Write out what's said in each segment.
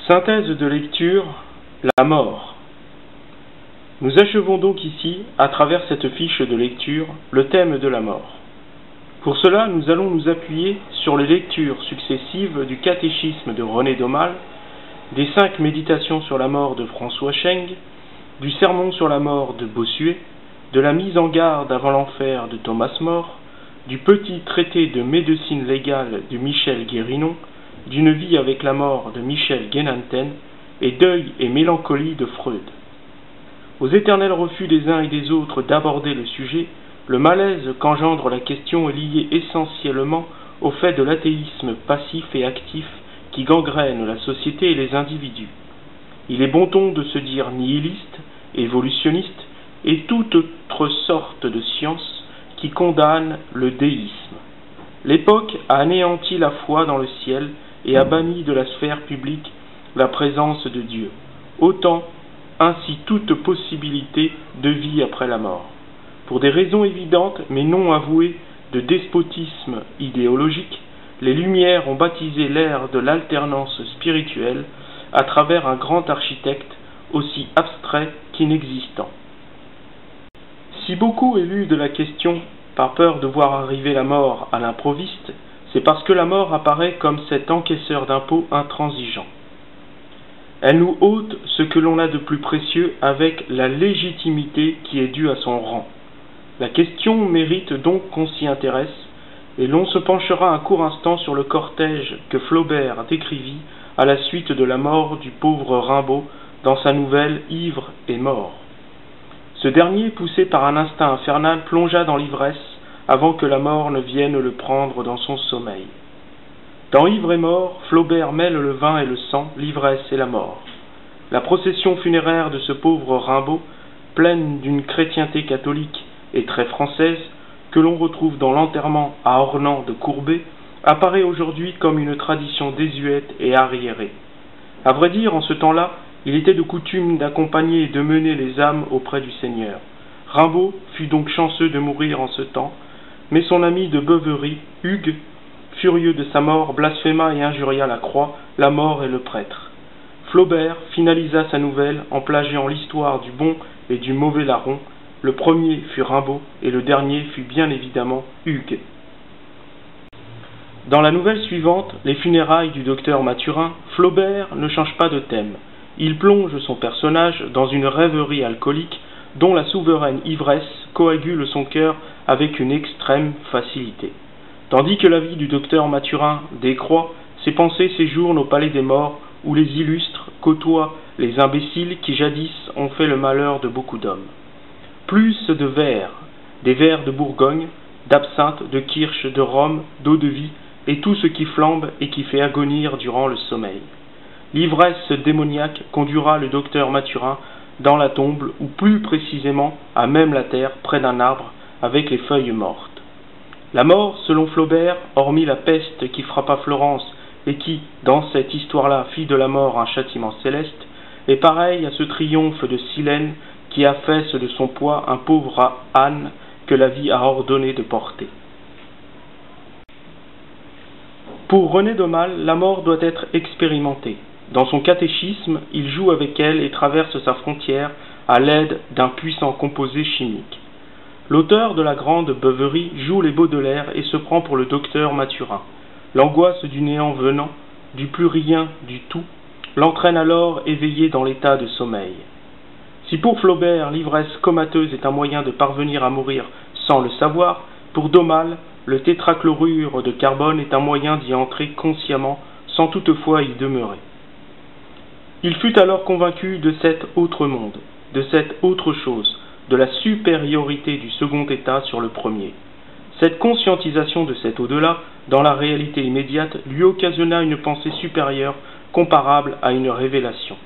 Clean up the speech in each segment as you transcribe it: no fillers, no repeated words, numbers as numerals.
Synthèse de lecture, la mort. Nous achevons donc ici, à travers cette fiche de lecture, le thème de la mort. Pour cela, nous allons nous appuyer sur les lectures successives du catéchisme de René Daumal, des 5 méditations sur la mort de François Cheng, du sermon sur la mort de Bossuet, de la mise en garde avant l'enfer de Thomas More, du petit traité de médecine légale de Michel Guérinon, d'une vie avec la mort de Michel Guénanten, et Deuil et mélancolie de Freud. Aux éternels refus des uns et des autres d'aborder le sujet, le malaise qu'engendre la question est lié essentiellement au fait de l'athéisme passif et actif qui gangrène la société et les individus. Il est bon ton de se dire nihiliste, évolutionniste et toute autre sorte de science qui condamne le déisme. L'époque a anéanti la foi dans le ciel et a banni de la sphère publique la présence de Dieu, ôtant ainsi toute possibilité de vie après la mort. Pour des raisons évidentes mais non avouées de despotisme idéologique, les Lumières ont baptisé l'ère de l'alternance spirituelle à travers un grand architecte aussi abstrait qu'inexistant. Si beaucoup éludent de la question par peur de voir arriver la mort à l'improviste, c'est parce que la mort apparaît comme cet encaisseur d'impôts intransigeant. Elle nous ôte ce que l'on a de plus précieux avec la légitimité qui est due à son rang. La question mérite donc qu'on s'y intéresse, et l'on se penchera un court instant sur le cortège que Flaubert décrivit à la suite de la mort du pauvre Rimbaud dans sa nouvelle Ivre et mort. Ce dernier, poussé par un instinct infernal, plongea dans l'ivresse avant que la mort ne vienne le prendre dans son sommeil. Dans Ivre et mort, Flaubert mêle le vin et le sang, l'ivresse et la mort. La procession funéraire de ce pauvre Rimbaud, pleine d'une chrétienté catholique et très française, que l'on retrouve dans l'enterrement à Ornans de Courbet, apparaît aujourd'hui comme une tradition désuète et arriérée. À vrai dire, en ce temps-là, il était de coutume d'accompagner et de mener les âmes auprès du Seigneur. Rimbaud fut donc chanceux de mourir en ce temps, mais son ami de beuverie, Hugues, furieux de sa mort, blasphéma et injuria la croix, la mort et le prêtre. Flaubert finalisa sa nouvelle en plagiant l'histoire du bon et du mauvais larron. Le premier fut Rimbaud et le dernier fut bien évidemment Hugues. Dans la nouvelle suivante, Les funérailles du docteur Mathurin, Flaubert ne change pas de thème. Il plonge son personnage dans une rêverie alcoolique dont la souveraine ivresse coagule son cœur avec une extrême facilité. Tandis que la vie du docteur Mathurin décroît, ses pensées séjournent au palais des morts où les illustres côtoient les imbéciles qui jadis ont fait le malheur de beaucoup d'hommes. Plus de verres, des verres de Bourgogne, d'absinthe, de kirsch, de rhum, d'eau de vie, et tout ce qui flambe et qui fait agonir durant le sommeil. L'ivresse démoniaque conduira le docteur Mathurin dans la tombe, ou plus précisément à même la terre, près d'un arbre, avec les feuilles mortes. La mort, selon Flaubert, hormis la peste qui frappa Florence et qui, dans cette histoire-là, fit de la mort un châtiment céleste, est pareille à ce triomphe de Silène qui affaisse de son poids un pauvre âne que la vie a ordonné de porter. Pour René Daumal, la mort doit être expérimentée. Dans son catéchisme, il joue avec elle et traverse sa frontière à l'aide d'un puissant composé chimique. L'auteur de la grande beuverie joue les Baudelaire et se prend pour le docteur Mathurin. L'angoisse du néant venant, du plus rien du tout, l'entraîne alors éveillé dans l'état de sommeil. Si pour Flaubert l'ivresse comateuse est un moyen de parvenir à mourir sans le savoir, pour Daumal, le tétrachlorure de carbone est un moyen d'y entrer consciemment sans toutefois y demeurer. Il fut alors convaincu de cet autre monde, de cette autre chose, de la supériorité du second état sur le premier. Cette conscientisation de cet au-delà, dans la réalité immédiate, lui occasionna une pensée supérieure comparable à une révélation.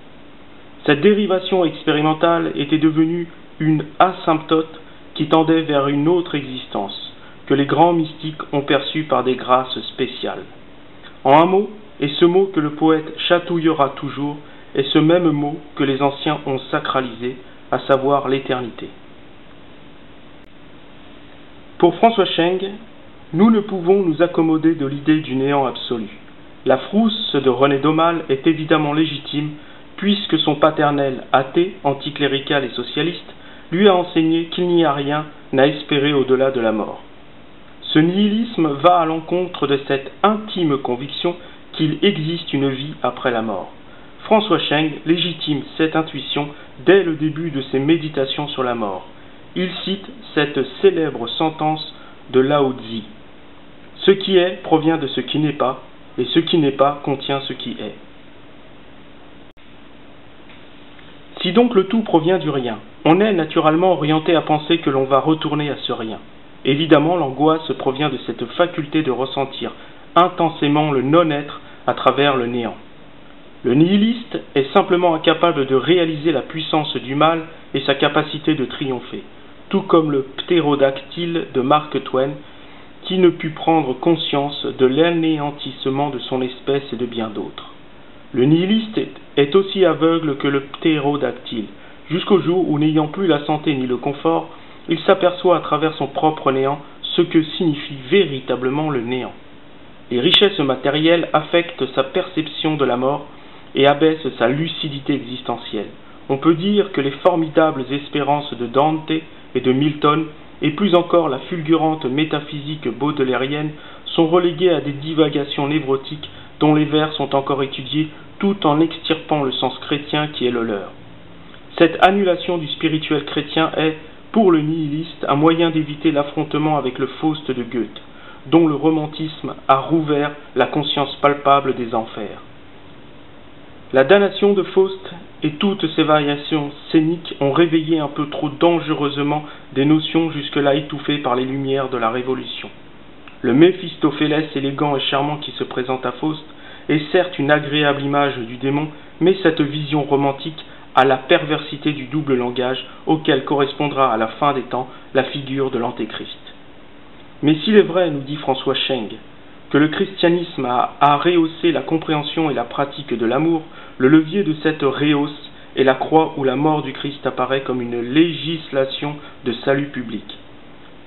Cette dérivation expérimentale était devenue une asymptote qui tendait vers une autre existence, que les grands mystiques ont perçue par des grâces spéciales. En un mot, et ce mot que le poète chatouillera toujours, est ce même mot que les anciens ont sacralisé, à savoir l'éternité. Pour François Cheng, nous ne pouvons nous accommoder de l'idée du néant absolu. La frousse de René Daumal est évidemment légitime, puisque son paternel, athée, anticlérical et socialiste, lui a enseigné qu'il n'y a rien à espérer au-delà de la mort. Ce nihilisme va à l'encontre de cette intime conviction qu'il existe une vie après la mort. François Cheng légitime cette intuition dès le début de ses méditations sur la mort. Il cite cette célèbre sentence de Lao Tzu. Ce qui est provient de ce qui n'est pas, et ce qui n'est pas contient ce qui est. Si donc le tout provient du rien, on est naturellement orienté à penser que l'on va retourner à ce rien. Évidemment, l'angoisse provient de cette faculté de ressentir intensément le non-être à travers le néant. Le nihiliste est simplement incapable de réaliser la puissance du mal et sa capacité de triompher, tout comme le ptérodactyle de Mark Twain, qui ne put prendre conscience de l'anéantissement de son espèce et de bien d'autres. Le nihiliste est aussi aveugle que le ptérodactyle, jusqu'au jour où, n'ayant plus la santé ni le confort, il s'aperçoit à travers son propre néant ce que signifie véritablement le néant. Les richesses matérielles affectent sa perception de la mort et abaissent sa lucidité existentielle. On peut dire que les formidables espérances de Dante et de Milton, et plus encore la fulgurante métaphysique baudelairienne, sont reléguées à des divagations névrotiques dont les vers sont encore étudiés tout en extirpant le sens chrétien qui est le leur. Cette annulation du spirituel chrétien est, pour le nihiliste, un moyen d'éviter l'affrontement avec le Faust de Goethe, dont le romantisme a rouvert la conscience palpable des enfers. La damnation de Faust et toutes ses variations scéniques ont réveillé un peu trop dangereusement des notions jusque-là étouffées par les lumières de la Révolution. Le Méphistophélès élégant et charmant qui se présente à Faust est certes une agréable image du démon, mais cette vision romantique a la perversité du double langage auquel correspondra à la fin des temps la figure de l'Antéchrist. Mais s'il est vrai, nous dit François Cheng, que le christianisme a rehaussé la compréhension et la pratique de l'amour, le levier de cette rehausse est la croix où la mort du Christ apparaît comme une législation de salut public.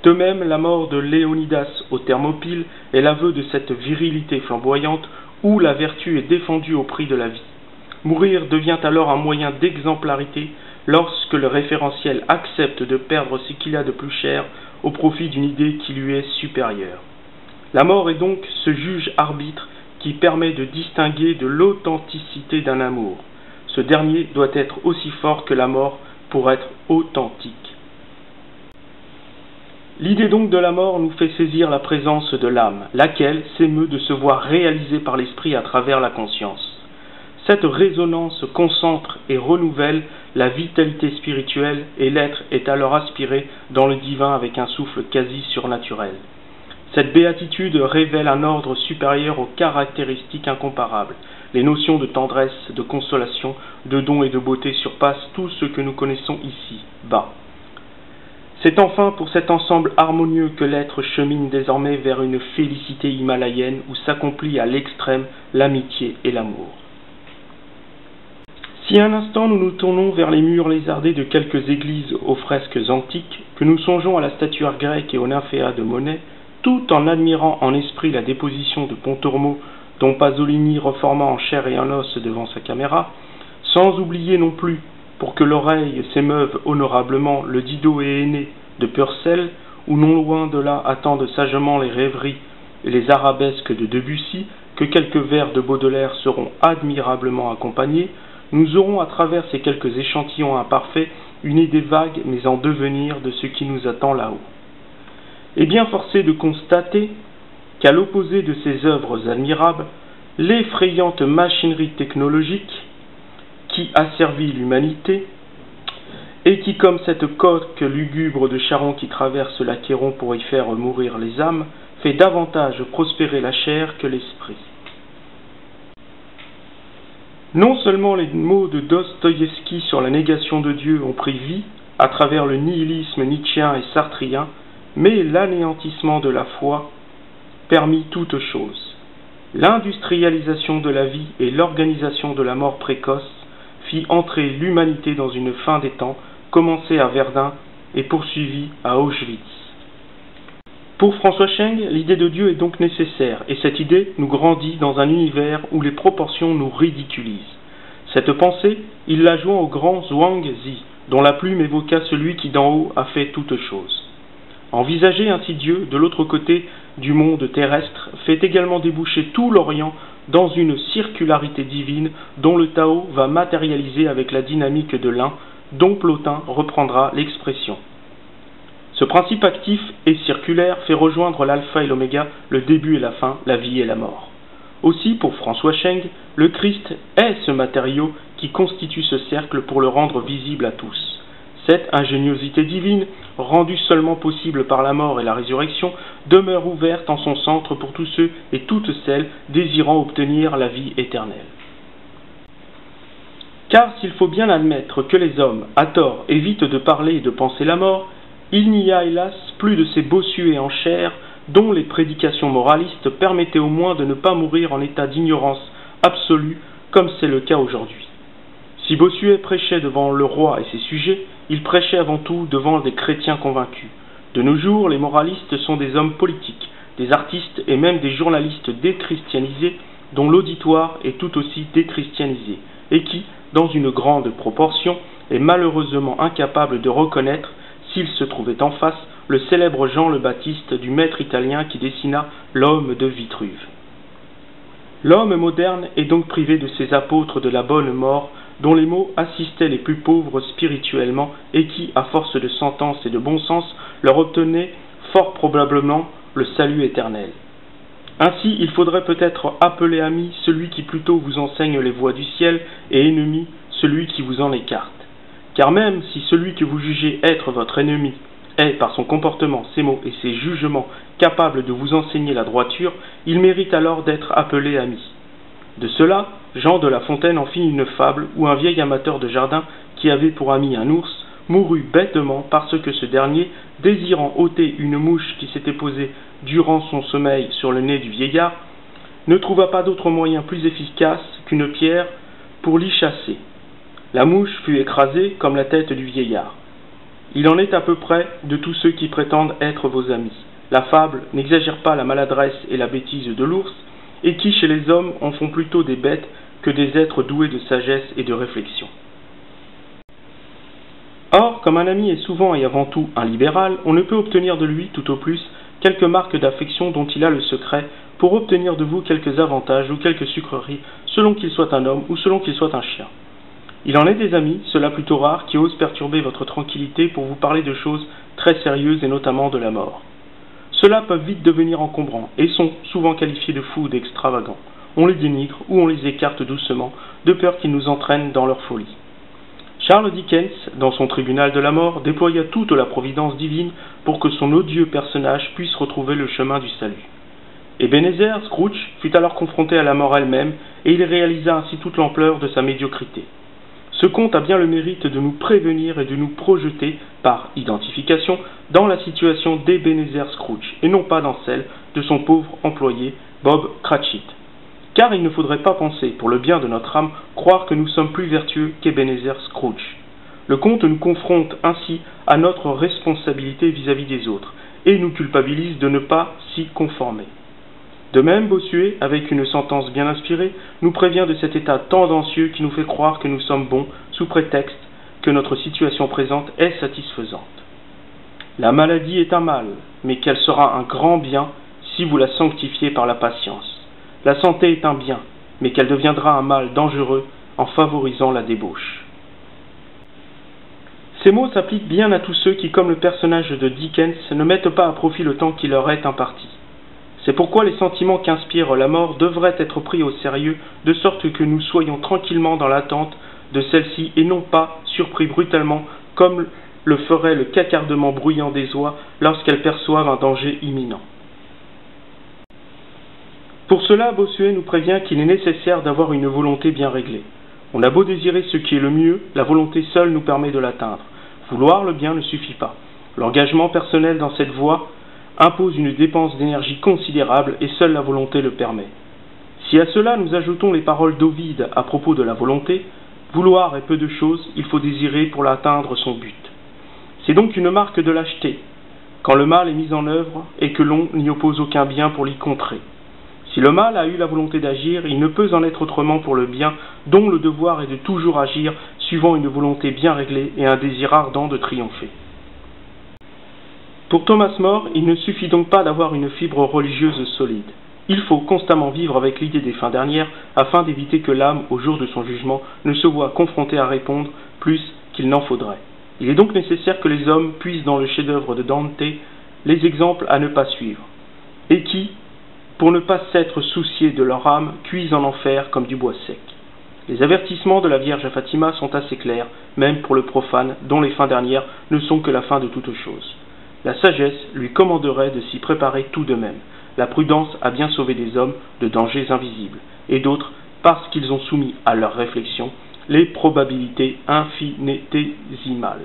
De même, la mort de Léonidas aux Thermopyles est l'aveu de cette virilité flamboyante où la vertu est défendue au prix de la vie. Mourir devient alors un moyen d'exemplarité lorsque le référentiel accepte de perdre ce qu'il a de plus cher au profit d'une idée qui lui est supérieure. La mort est donc ce juge-arbitre qui permet de distinguer de l'authenticité d'un amour. Ce dernier doit être aussi fort que la mort pour être authentique. L'idée donc de la mort nous fait saisir la présence de l'âme, laquelle s'émeut de se voir réalisée par l'esprit à travers la conscience. Cette résonance concentre et renouvelle la vitalité spirituelle et l'être est alors aspiré dans le divin avec un souffle quasi surnaturel. Cette béatitude révèle un ordre supérieur aux caractéristiques incomparables. Les notions de tendresse, de consolation, de don et de beauté surpassent tout ce que nous connaissons ici, bas. C'est enfin pour cet ensemble harmonieux que l'être chemine désormais vers une félicité himalayenne où s'accomplit à l'extrême l'amitié et l'amour. Si un instant nous nous tournons vers les murs lézardés de quelques églises aux fresques antiques, que nous songeons à la statuaire grecque et au nymphéa de Monet, tout en admirant en esprit la déposition de Pontormo dont Pasolini reforma en chair et en os devant sa caméra, sans oublier non plus, pour que l'oreille s'émeuve honorablement, le Dido et Aîné de Purcell, où non loin de là attendent sagement les rêveries et les arabesques de Debussy, que quelques vers de Baudelaire seront admirablement accompagnés, nous aurons à travers ces quelques échantillons imparfaits une idée vague mais en devenir de ce qui nous attend là-haut. Et bien forcé de constater qu'à l'opposé de ces œuvres admirables, l'effrayante machinerie technologique qui asservit l'humanité et qui, comme cette coque lugubre de Charon qui traverse l'Achéron pour y faire mourir les âmes, fait davantage prospérer la chair que l'esprit. Non seulement les mots de Dostoïevski sur la négation de Dieu ont pris vie à travers le nihilisme nietzschéen et sartrien, mais l'anéantissement de la foi permit toute chose. L'industrialisation de la vie et l'organisation de la mort précoce fit entrer l'humanité dans une fin des temps, commencée à Verdun et poursuivie à Auschwitz. Pour François Cheng, l'idée de Dieu est donc nécessaire, et cette idée nous grandit dans un univers où les proportions nous ridiculisent. Cette pensée, il la joint au grand Zhuang Zi, dont la plume évoqua celui qui d'en haut a fait toutes choses. Envisager ainsi Dieu de l'autre côté du monde terrestre fait également déboucher tout l'Orient dans une circularité divine dont le Tao va matérialiser avec la dynamique de l'un, dont Plotin reprendra l'expression. Ce principe actif et circulaire fait rejoindre l'alpha et l'oméga, le début et la fin, la vie et la mort. Aussi, pour François Cheng, le Christ est ce matériau qui constitue ce cercle pour le rendre visible à tous. Cette ingéniosité divine, rendue seulement possible par la mort et la résurrection, demeure ouverte en son centre pour tous ceux et toutes celles désirant obtenir la vie éternelle. Car s'il faut bien admettre que les hommes, à tort, évitent de parler et de penser la mort, il n'y a hélas plus de ces bossuets en chair dont les prédications moralistes permettaient au moins de ne pas mourir en état d'ignorance absolue comme c'est le cas aujourd'hui. Si Bossuet prêchait devant le roi et ses sujets, il prêchait avant tout devant des chrétiens convaincus. De nos jours, les moralistes sont des hommes politiques, des artistes et même des journalistes déchristianisés dont l'auditoire est tout aussi déchristianisé et qui, dans une grande proportion, est malheureusement incapable de reconnaître, s'il se trouvait en face, le célèbre Jean le Baptiste du maître italien qui dessina l'homme de Vitruve. L'homme moderne est donc privé de ses apôtres de la bonne mort, dont les mots assistaient les plus pauvres spirituellement et qui, à force de sentence et de bon sens, leur obtenaient fort probablement le salut éternel. Ainsi, il faudrait peut-être appeler ami celui qui plutôt vous enseigne les voies du ciel et ennemi celui qui vous en écarte. Car même si celui que vous jugez être votre ennemi est, par son comportement, ses mots et ses jugements, capable de vous enseigner la droiture, il mérite alors d'être appelé ami. De cela, Jean de La Fontaine en fit une fable où un vieil amateur de jardin qui avait pour ami un ours mourut bêtement parce que ce dernier, désirant ôter une mouche qui s'était posée durant son sommeil sur le nez du vieillard, ne trouva pas d'autre moyen plus efficace qu'une pierre pour l'y chasser. La mouche fut écrasée comme la tête du vieillard. Il en est à peu près de tous ceux qui prétendent être vos amis. La fable n'exagère pas la maladresse et la bêtise de l'ours, et qui chez les hommes en font plutôt des bêtes que des êtres doués de sagesse et de réflexion. Or, comme un ami est souvent et avant tout un libéral, on ne peut obtenir de lui, tout au plus, quelques marques d'affection dont il a le secret, pour obtenir de vous quelques avantages ou quelques sucreries, selon qu'il soit un homme ou selon qu'il soit un chien. Il en est des amis, ceux-là plutôt rares, qui osent perturber votre tranquillité pour vous parler de choses très sérieuses et notamment de la mort. Ceux-là peuvent vite devenir encombrants et sont souvent qualifiés de fous ou d'extravagants. On les dénigre ou on les écarte doucement, de peur qu'ils nous entraînent dans leur folie. Charles Dickens, dans son tribunal de la mort, déploya toute la providence divine pour que son odieux personnage puisse retrouver le chemin du salut. Ebenezer Scrooge fut alors confronté à la mort elle-même et il réalisa ainsi toute l'ampleur de sa médiocrité. Ce conte a bien le mérite de nous prévenir et de nous projeter, par identification, dans la situation d'Ebenezer Scrooge, et non pas dans celle de son pauvre employé, Bob Cratchit. Car il ne faudrait pas penser, pour le bien de notre âme, croire que nous sommes plus vertueux qu'Ebenezer Scrooge. Le conte nous confronte ainsi à notre responsabilité vis-à-vis des autres, et nous culpabilise de ne pas s'y conformer. De même, Bossuet, avec une sentence bien inspirée, nous prévient de cet état tendancieux qui nous fait croire que nous sommes bons, sous prétexte que notre situation présente est satisfaisante. La maladie est un mal, mais qu'elle sera un grand bien si vous la sanctifiez par la patience. La santé est un bien, mais qu'elle deviendra un mal dangereux en favorisant la débauche. Ces mots s'appliquent bien à tous ceux qui, comme le personnage de Dickens, ne mettent pas à profit le temps qui leur est imparti. C'est pourquoi les sentiments qu'inspire la mort devraient être pris au sérieux, de sorte que nous soyons tranquillement dans l'attente de celle-ci et non pas surpris brutalement comme le ferait le cacardement bruyant des oies lorsqu'elles perçoivent un danger imminent. Pour cela, Bossuet nous prévient qu'il est nécessaire d'avoir une volonté bien réglée. On a beau désirer ce qui est le mieux, la volonté seule nous permet de l'atteindre. Vouloir le bien ne suffit pas. L'engagement personnel dans cette voie impose une dépense d'énergie considérable et seule la volonté le permet. Si à cela nous ajoutons les paroles d'Ovide à propos de la volonté, vouloir est peu de choses, il faut désirer pour l'atteindre son but. C'est donc une marque de lâcheté quand le mal est mis en œuvre et que l'on n'y oppose aucun bien pour l'y contrer. Si le mal a eu la volonté d'agir, il ne peut en être autrement pour le bien, dont le devoir est de toujours agir, suivant une volonté bien réglée et un désir ardent de triompher. Pour Thomas More, il ne suffit donc pas d'avoir une fibre religieuse solide. Il faut constamment vivre avec l'idée des fins dernières, afin d'éviter que l'âme, au jour de son jugement, ne se voie confrontée à répondre plus qu'il n'en faudrait. Il est donc nécessaire que les hommes puissent dans le chef-d'œuvre de Dante les exemples à ne pas suivre, et qui, pour ne pas s'être souciés de leur âme, cuisent en enfer comme du bois sec. Les avertissements de la Vierge à Fatima sont assez clairs, même pour le profane, dont les fins dernières ne sont que la fin de toute chose. La sagesse lui commanderait de s'y préparer tout de même. La prudence a bien sauvé des hommes de dangers invisibles, et d'autres, parce qu'ils ont soumis à leur réflexion les probabilités infinitésimales.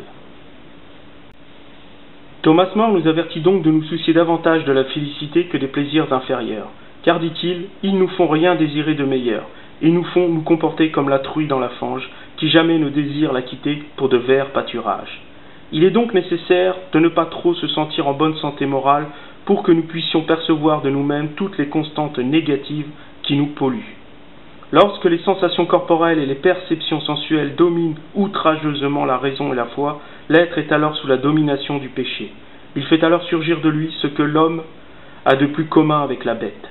Thomas More nous avertit donc de nous soucier davantage de la félicité que des plaisirs inférieurs, car, dit-il, ils nous font rien désirer de meilleur, et nous font nous comporter comme la truie dans la fange, qui jamais ne désire la quitter pour de verts pâturages. Il est donc nécessaire de ne pas trop se sentir en bonne santé morale pour que nous puissions percevoir de nous-mêmes toutes les constantes négatives qui nous polluent. Lorsque les sensations corporelles et les perceptions sensuelles dominent outrageusement la raison et la foi, l'être est alors sous la domination du péché. Il fait alors surgir de lui ce que l'homme a de plus commun avec la bête.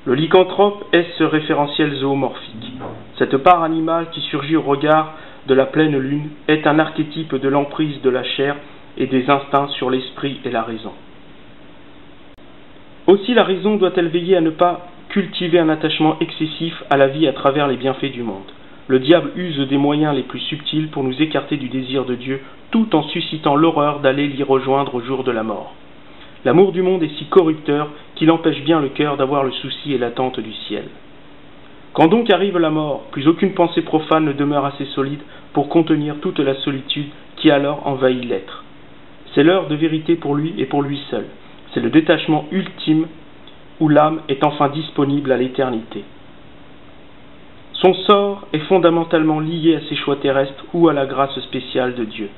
Le lycanthrope est ce référentiel zoomorphique. Cette part animale qui surgit au regard de la pleine lune est un archétype de l'emprise de la chair et des instincts sur l'esprit et la raison. Aussi la raison doit-elle veiller à ne pas cultiver un attachement excessif à la vie à travers les bienfaits du monde. Le diable use des moyens les plus subtils pour nous écarter du désir de Dieu, tout en suscitant l'horreur d'aller l'y rejoindre au jour de la mort. L'amour du monde est si corrupteur qu'il empêche bien le cœur d'avoir le souci et l'attente du ciel. Quand donc arrive la mort, plus aucune pensée profane ne demeure assez solide pour contenir toute la solitude qui alors envahit l'être. C'est l'heure de vérité pour lui et pour lui seul. C'est le détachement ultime où l'âme est enfin disponible à l'éternité. Son sort est fondamentalement lié à ses choix terrestres ou à la grâce spéciale de Dieu.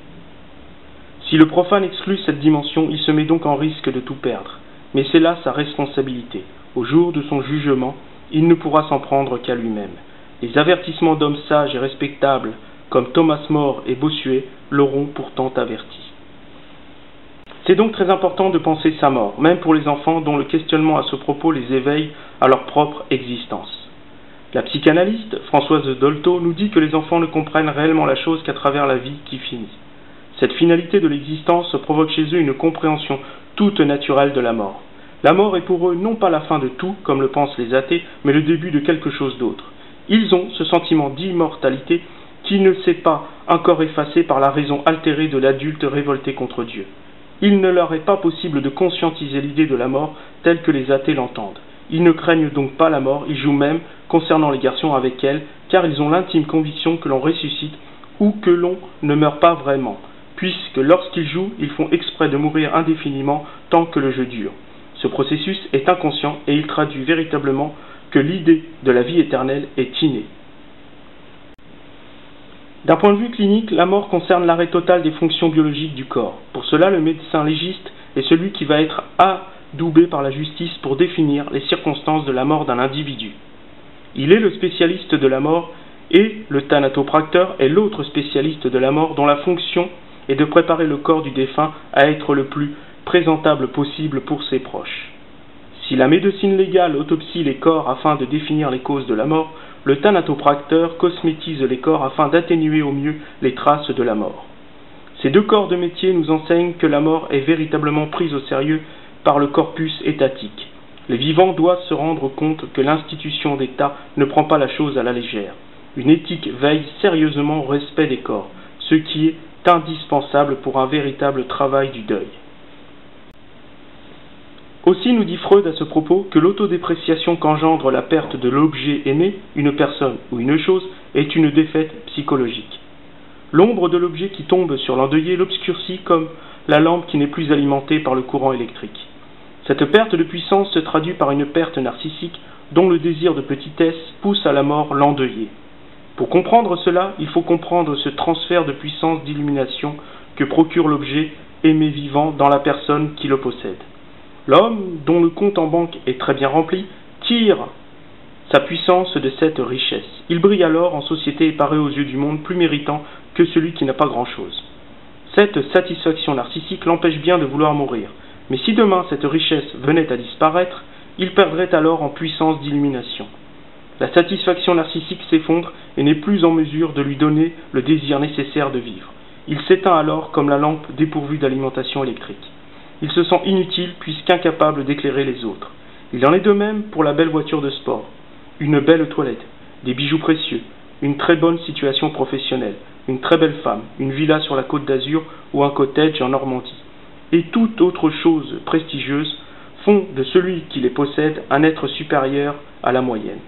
Si le profane exclut cette dimension, il se met donc en risque de tout perdre. Mais c'est là sa responsabilité. Au jour de son jugement, il ne pourra s'en prendre qu'à lui-même. Les avertissements d'hommes sages et respectables, comme Thomas More et Bossuet, l'auront pourtant averti. C'est donc très important de penser sa mort, même pour les enfants dont le questionnement à ce propos les éveille à leur propre existence. La psychanalyste Françoise Dolto nous dit que les enfants ne comprennent réellement la chose qu'à travers la vie qui finit. Cette finalité de l'existence provoque chez eux une compréhension toute naturelle de la mort. La mort est pour eux non pas la fin de tout, comme le pensent les athées, mais le début de quelque chose d'autre. Ils ont ce sentiment d'immortalité qui ne s'est pas encore effacé par la raison altérée de l'adulte révolté contre Dieu. Il ne leur est pas possible de conscientiser l'idée de la mort telle que les athées l'entendent. Ils ne craignent donc pas la mort, ils jouent même, concernant les garçons, avec elle, car ils ont l'intime conviction que l'on ressuscite ou que l'on ne meurt pas vraiment, puisque lorsqu'ils jouent, ils font exprès de mourir indéfiniment tant que le jeu dure. Ce processus est inconscient et il traduit véritablement que l'idée de la vie éternelle est innée. D'un point de vue clinique, la mort concerne l'arrêt total des fonctions biologiques du corps. Pour cela, le médecin légiste est celui qui va être adoubé par la justice pour définir les circonstances de la mort d'un individu. Il est le spécialiste de la mort et le thanatopracteur est l'autre spécialiste de la mort dont la fonction est de préparer le corps du défunt à être le plus présentable possible pour ses proches. Si la médecine légale autopsie les corps afin de définir les causes de la mort, le thanatopracteur cosmétise les corps afin d'atténuer au mieux les traces de la mort. Ces deux corps de métier nous enseignent que la mort est véritablement prise au sérieux par le corpus étatique. Les vivants doivent se rendre compte que l'institution d'État ne prend pas la chose à la légère. Une éthique veille sérieusement au respect des corps, ce qui est indispensable pour un véritable travail du deuil. Aussi nous dit Freud à ce propos que l'autodépréciation qu'engendre la perte de l'objet aimé, une personne ou une chose, est une défaite psychologique. L'ombre de l'objet qui tombe sur l'endeuillé l'obscurcit comme la lampe qui n'est plus alimentée par le courant électrique. Cette perte de puissance se traduit par une perte narcissique dont le désir de petitesse pousse à la mort l'endeuillé. Pour comprendre cela, il faut comprendre ce transfert de puissance d'illumination que procure l'objet aimé vivant dans la personne qui le possède. L'homme, dont le compte en banque est très bien rempli, tire sa puissance de cette richesse. Il brille alors en société et paraît aux yeux du monde plus méritant que celui qui n'a pas grand-chose. Cette satisfaction narcissique l'empêche bien de vouloir mourir, mais si demain cette richesse venait à disparaître, il perdrait alors en puissance d'illumination. La satisfaction narcissique s'effondre et n'est plus en mesure de lui donner le désir nécessaire de vivre. Il s'éteint alors comme la lampe dépourvue d'alimentation électrique. Il se sent inutile puisqu'incapable d'éclairer les autres. Il en est de même pour la belle voiture de sport, une belle toilette, des bijoux précieux, une très bonne situation professionnelle, une très belle femme, une villa sur la côte d'Azur ou un cottage en Normandie. Et toute autre chose prestigieuse font de celui qui les possède un être supérieur à la moyenne.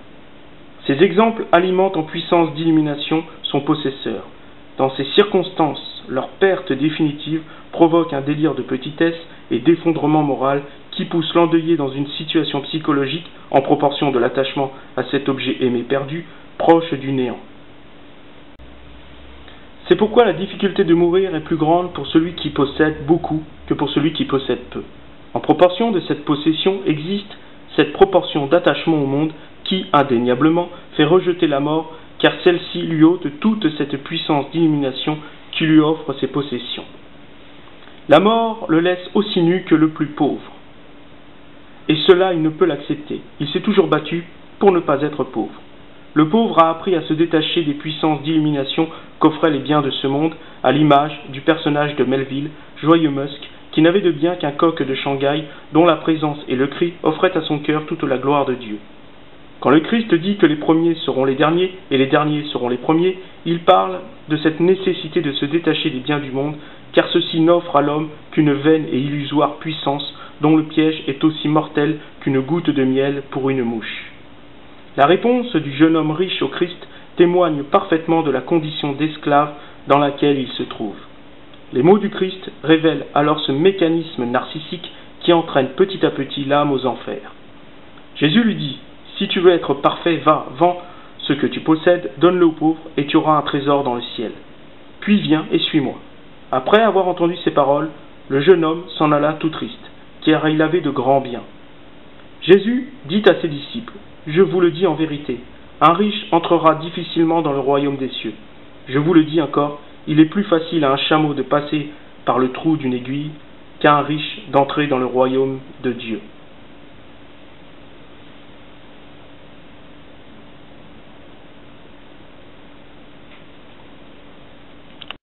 Ces exemples alimentent en puissance d'illumination son possesseur. Dans ces circonstances, leur perte définitive provoque un délire de petitesse et d'effondrement moral qui pousse l'endeuillé dans une situation psychologique en proportion de l'attachement à cet objet aimé perdu, proche du néant. C'est pourquoi la difficulté de mourir est plus grande pour celui qui possède beaucoup que pour celui qui possède peu. En proportion de cette possession existe cette proportion d'attachement au monde qui, indéniablement, fait rejeter la mort, car celle-ci lui ôte toute cette puissance d'illumination qui lui offre ses possessions. La mort le laisse aussi nu que le plus pauvre. Et cela, il ne peut l'accepter. Il s'est toujours battu pour ne pas être pauvre. Le pauvre a appris à se détacher des puissances d'illumination qu'offraient les biens de ce monde, à l'image du personnage de Melville, Joyeux Musk, qui n'avait de bien qu'un coq de Shanghai, dont la présence et le cri offraient à son cœur toute la gloire de Dieu. Quand le Christ dit que les premiers seront les derniers et les derniers seront les premiers, il parle de cette nécessité de se détacher des biens du monde, car ceci n'offre à l'homme qu'une vaine et illusoire puissance dont le piège est aussi mortel qu'une goutte de miel pour une mouche. La réponse du jeune homme riche au Christ témoigne parfaitement de la condition d'esclave dans laquelle il se trouve. Les mots du Christ révèlent alors ce mécanisme narcissique qui entraîne petit à petit l'âme aux enfers. Jésus lui dit: « Si tu veux être parfait, va, vends ce que tu possèdes, donne-le aux pauvres, et tu auras un trésor dans le ciel. Puis viens et suis-moi. » Après avoir entendu ces paroles, le jeune homme s'en alla tout triste, car il avait de grands biens. Jésus dit à ses disciples: « Je vous le dis en vérité, un riche entrera difficilement dans le royaume des cieux. Je vous le dis encore, il est plus facile à un chameau de passer par le trou d'une aiguille qu'à un riche d'entrer dans le royaume de Dieu. »